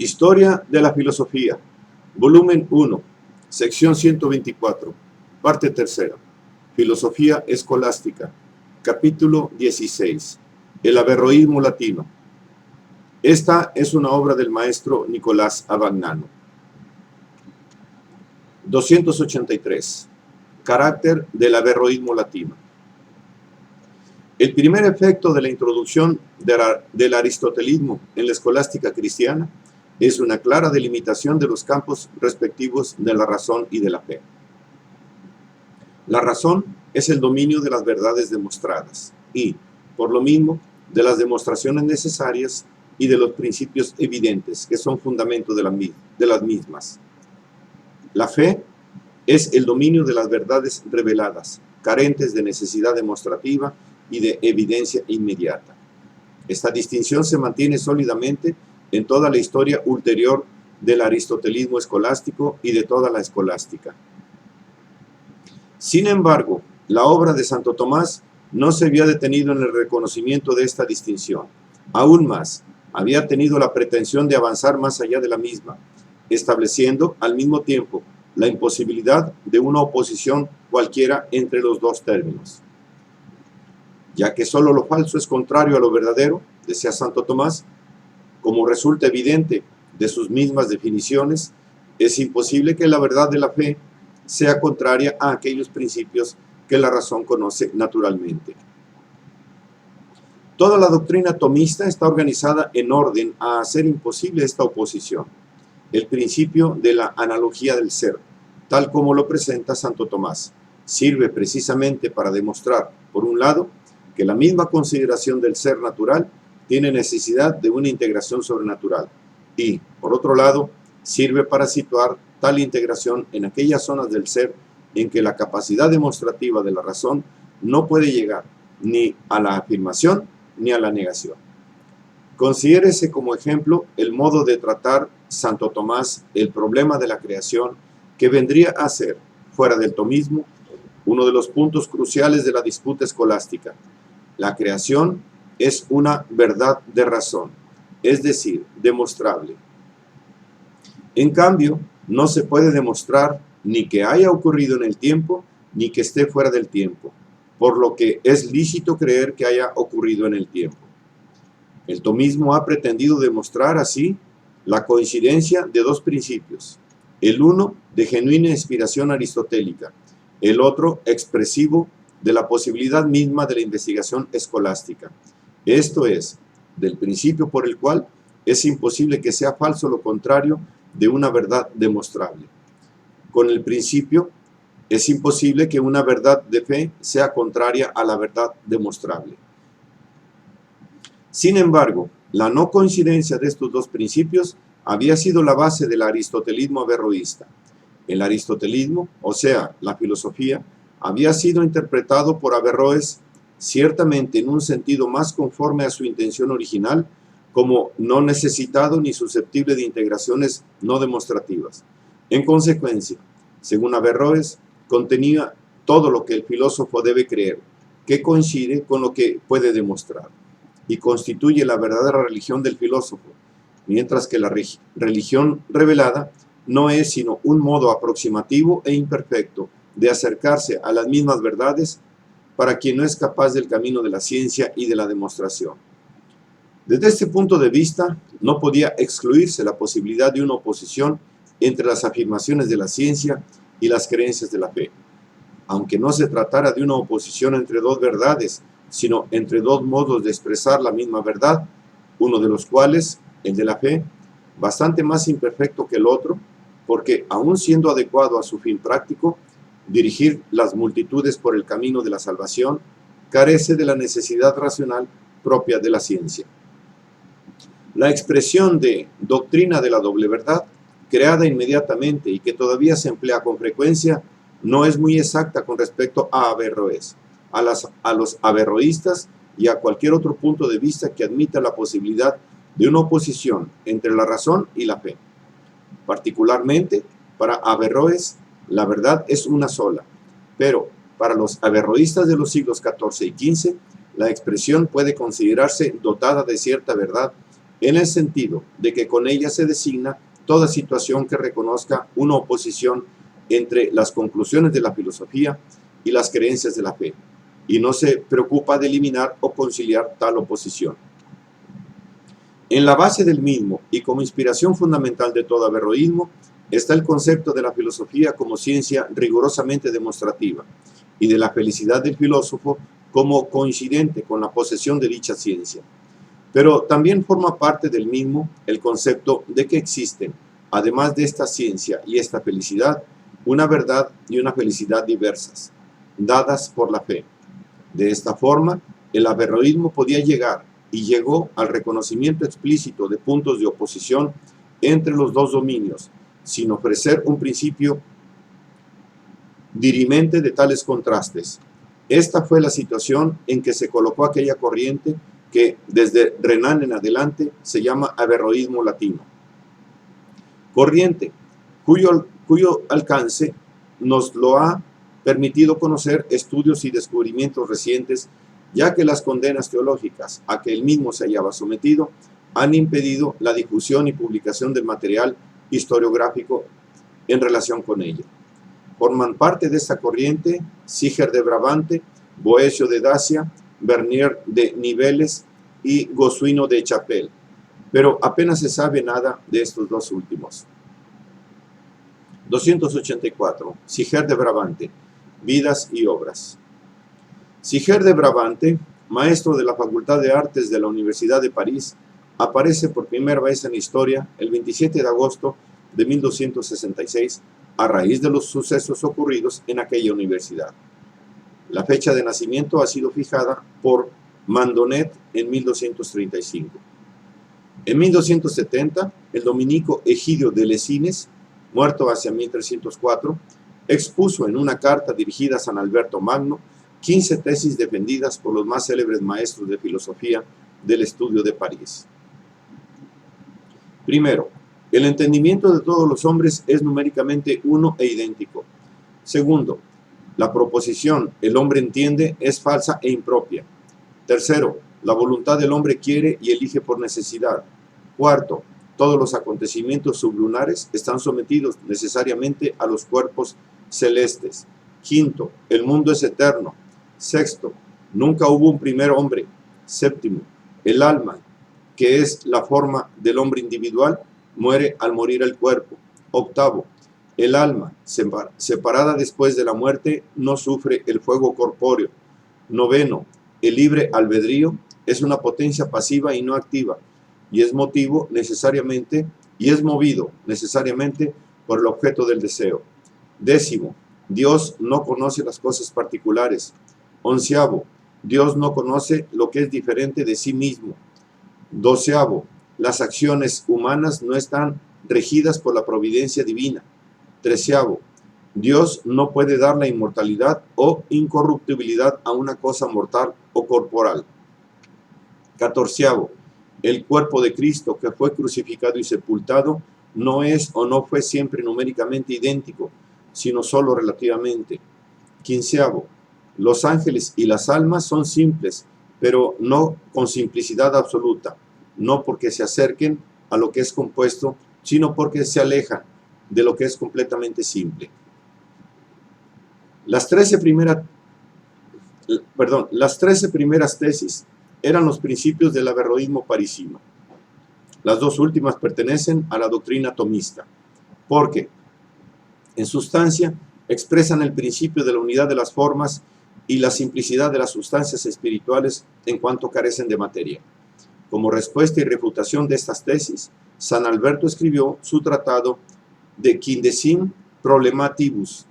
Historia de la Filosofía, volumen 1, sección 124, parte tercera, Filosofía Escolástica, capítulo 16, el averroísmo latino. Esta es una obra del maestro Nicolás Abagnano. 283. Carácter del averroísmo latino. El primer efecto de la introducción del aristotelismo en la escolástica cristiana es una clara delimitación de los campos respectivos de la razón y de la fe. La razón es el dominio de las verdades demostradas y, por lo mismo, de las demostraciones necesarias y de los principios evidentes que son fundamento de las mismas. La fe es el dominio de las verdades reveladas, carentes de necesidad demostrativa y de evidencia inmediata. Esta distinción se mantiene sólidamente en toda la historia ulterior del aristotelismo escolástico y de toda la escolástica. Sin embargo, la obra de Santo Tomás no se había detenido en el reconocimiento de esta distinción. Aún más, había tenido la pretensión de avanzar más allá de la misma, estableciendo al mismo tiempo la imposibilidad de una oposición cualquiera entre los dos términos. Ya que solo lo falso es contrario a lo verdadero, decía Santo Tomás, como resulta evidente de sus mismas definiciones, es imposible que la verdad de la fe sea contraria a aquellos principios que la razón conoce naturalmente. Toda la doctrina tomista está organizada en orden a hacer imposible esta oposición. El principio de la analogía del ser, tal como lo presenta Santo Tomás, sirve precisamente para demostrar, por un lado, que la misma consideración del ser natural tiene necesidad de una integración sobrenatural y, por otro lado, sirve para situar tal integración en aquellas zonas del ser en que la capacidad demostrativa de la razón no puede llegar ni a la afirmación ni a la negación. Considérese como ejemplo el modo de tratar Santo Tomás el problema de la creación, que vendría a ser, fuera del tomismo, uno de los puntos cruciales de la disputa escolástica. La creación es una verdad de razón, es decir, demostrable. En cambio, no se puede demostrar ni que haya ocurrido en el tiempo, ni que esté fuera del tiempo, por lo que es lícito creer que haya ocurrido en el tiempo. El tomismo ha pretendido demostrar así la coincidencia de dos principios, el uno de genuina inspiración aristotélica, el otro expresivo de la posibilidad misma de la investigación escolástica. Esto es, del principio por el cual es imposible que sea falso lo contrario de una verdad demostrable. Con el principio, es imposible que una verdad de fe sea contraria a la verdad demostrable. Sin embargo, la no coincidencia de estos dos principios había sido la base del aristotelismo averroísta. El aristotelismo, o sea, la filosofía, había sido interpretado por Averroes ciertamente en un sentido más conforme a su intención original, como no necesitado ni susceptible de integraciones no demostrativas. En consecuencia, según Averroes, contenía todo lo que el filósofo debe creer, que coincide con lo que puede demostrar, y constituye la verdadera religión del filósofo, mientras que la religión revelada no es sino un modo aproximativo e imperfecto de acercarse a las mismas verdades para quien no es capaz del camino de la ciencia y de la demostración. Desde este punto de vista, no podía excluirse la posibilidad de una oposición entre las afirmaciones de la ciencia y las creencias de la fe, aunque no se tratara de una oposición entre dos verdades, sino entre dos modos de expresar la misma verdad, uno de los cuales, el de la fe, bastante más imperfecto que el otro, porque, aun siendo adecuado a su fin práctico, dirigir las multitudes por el camino de la salvación, carece de la necesidad racional propia de la ciencia. La expresión de doctrina de la doble verdad, creada inmediatamente y que todavía se emplea con frecuencia, no es muy exacta con respecto a Averroes, a los averroístas y a cualquier otro punto de vista que admita la posibilidad de una oposición entre la razón y la fe. Particularmente, para Averroes, la verdad es una sola, pero para los averroístas de los siglos XIV y XV, la expresión puede considerarse dotada de cierta verdad en el sentido de que con ella se designa toda situación que reconozca una oposición entre las conclusiones de la filosofía y las creencias de la fe, y no se preocupa de eliminar o conciliar tal oposición. En la base del mismo y como inspiración fundamental de todo averroísmo está el concepto de la filosofía como ciencia rigurosamente demostrativa y de la felicidad del filósofo como coincidente con la posesión de dicha ciencia. Pero también forma parte del mismo el concepto de que existen, además de esta ciencia y esta felicidad, una verdad y una felicidad diversas, dadas por la fe. De esta forma, el averroísmo podía llegar y llegó al reconocimiento explícito de puntos de oposición entre los dos dominios, sin ofrecer un principio dirimente de tales contrastes. Esta fue la situación en que se colocó aquella corriente que desde Renan en adelante se llama averroísmo latino. Corriente cuyo alcance nos lo ha permitido conocer estudios y descubrimientos recientes, ya que las condenas teológicas a que él mismo se hallaba sometido han impedido la difusión y publicación del material historiográfico en relación con ella. Forman parte de esta corriente Siger de Brabante, Boecio de Dacia, Bernier de Niveles y Gossuino de Chapelle, pero apenas se sabe nada de estos dos últimos. 284. Siger de Brabante, vidas y obras. Siger de Brabante, maestro de la Facultad de Artes de la Universidad de París, aparece por primera vez en la historia el 27 de agosto de 1266 a raíz de los sucesos ocurridos en aquella universidad. La fecha de nacimiento ha sido fijada por Mandonet en 1235. En 1270, el dominico Egidio de Lesines, muerto hacia 1304, expuso en una carta dirigida a San Alberto Magno 15 tesis defendidas por los más célebres maestros de filosofía del estudio de París. Primero, el entendimiento de todos los hombres es numéricamente uno e idéntico. Segundo, la proposición el hombre entiende es falsa e impropia. Tercero, la voluntad del hombre quiere y elige por necesidad. Cuarto, todos los acontecimientos sublunares están sometidos necesariamente a los cuerpos celestes. Quinto, el mundo es eterno. Sexto, nunca hubo un primer hombre. Séptimo, el alma, que es la forma del hombre individual, muere al morir el cuerpo. Octavo, el alma, separada después de la muerte, no sufre el fuego corpóreo. Noveno, el libre albedrío es una potencia pasiva y no activa, y es movido necesariamente por el objeto del deseo. Décimo, Dios no conoce las cosas particulares. Onceavo, Dios no conoce lo que es diferente de sí mismo. Doceavo, las acciones humanas no están regidas por la providencia divina. Treceavo, Dios no puede dar la inmortalidad o incorruptibilidad a una cosa mortal o corporal. Catorceavo, el cuerpo de Cristo que fue crucificado y sepultado no es o no fue siempre numéricamente idéntico, sino solo relativamente. Quinceavo, los ángeles y las almas son simples, pero no con simplicidad absoluta, no porque se acerquen a lo que es compuesto, sino porque se alejan de lo que es completamente simple. Las 13 primeras tesis eran los principios del averroísmo parisino. Las dos últimas pertenecen a la doctrina tomista, porque, en sustancia, expresan el principio de la unidad de las formas y la simplicidad de las sustancias espirituales en cuanto carecen de materia. Como respuesta y refutación de estas tesis, San Alberto escribió su tratado De Quindecim Problematibus,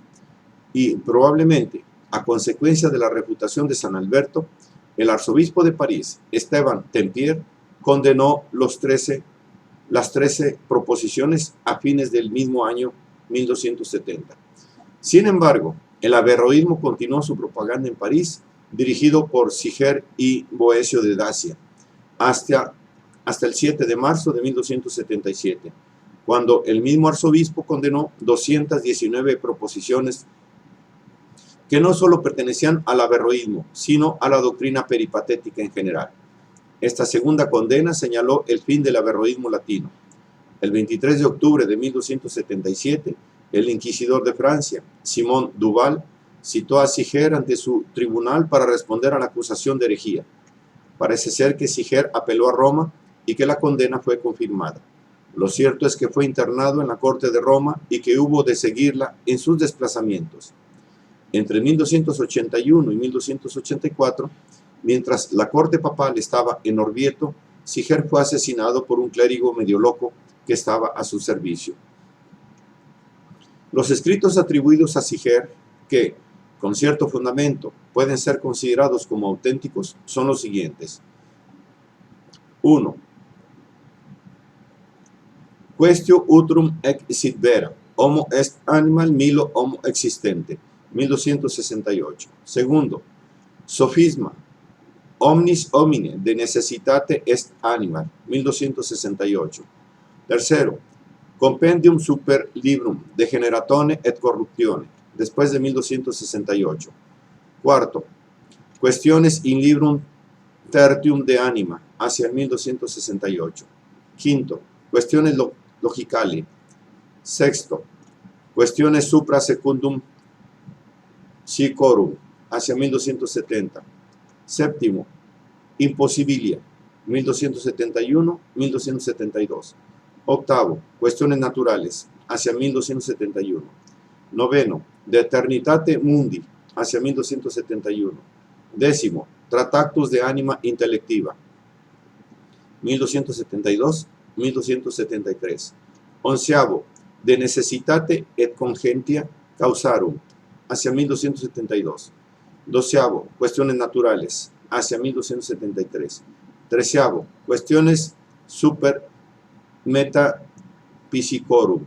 y probablemente, a consecuencia de la refutación de San Alberto, el arzobispo de París, Esteban Tempier, condenó las 13 proposiciones a fines del mismo año 1270. Sin embargo, el averroísmo continuó su propaganda en París, dirigido por Siger y Boecio de Dacia, hasta el 7 de marzo de 1277, cuando el mismo arzobispo condenó 219 proposiciones que no solo pertenecían al averroísmo, sino a la doctrina peripatética en general. Esta segunda condena señaló el fin del averroísmo latino. El 23 de octubre de 1277, el inquisidor de Francia, Simón Duval, citó a Siger ante su tribunal para responder a la acusación de herejía. Parece ser que Siger apeló a Roma y que la condena fue confirmada. Lo cierto es que fue internado en la corte de Roma y que hubo de seguirla en sus desplazamientos. Entre 1281 y 1284, mientras la corte papal estaba en Orvieto, Siger fue asesinado por un clérigo medio loco que estaba a su servicio. Los escritos atribuidos a Siger, que, con cierto fundamento, pueden ser considerados como auténticos, son los siguientes. 1. Quaestio utrum ec sit vera, homo est animal milo homo existente, 1268. Segundo, Sofisma, omnis homine de necessitate est animal, 1268. Tercero, Compendium super librum de generatone et corruptione, después de 1268. Cuarto, Cuestiones in librum tertium de anima, hacia el 1268. Quinto, Cuestiones logicali. Sexto, Cuestiones supra secundum sicorum, hacia 1270. Séptimo, Imposibilia, 1271-1272. Octavo, Cuestiones naturales, hacia 1271. Noveno, De eternitate mundi, hacia 1271. Décimo, Tractatus de anima intellectiva, 1272-1273. Onceavo, De necessitate et congentia causarum, hacia 1272. Doceavo, Cuestiones naturales, hacia 1273. Treceavo, Cuestiones super metaphysicorum,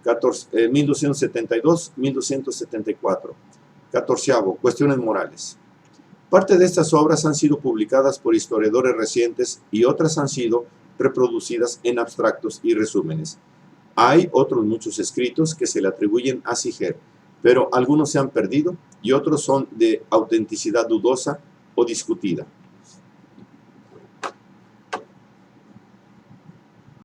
1272-1274. Catorceavo, Cuestiones morales. Parte de estas obras han sido publicadas por historiadores recientes y otras han sido reproducidas en abstractos y resúmenes. Hay otros muchos escritos que se le atribuyen a Siger, pero algunos se han perdido y otros son de autenticidad dudosa o discutida.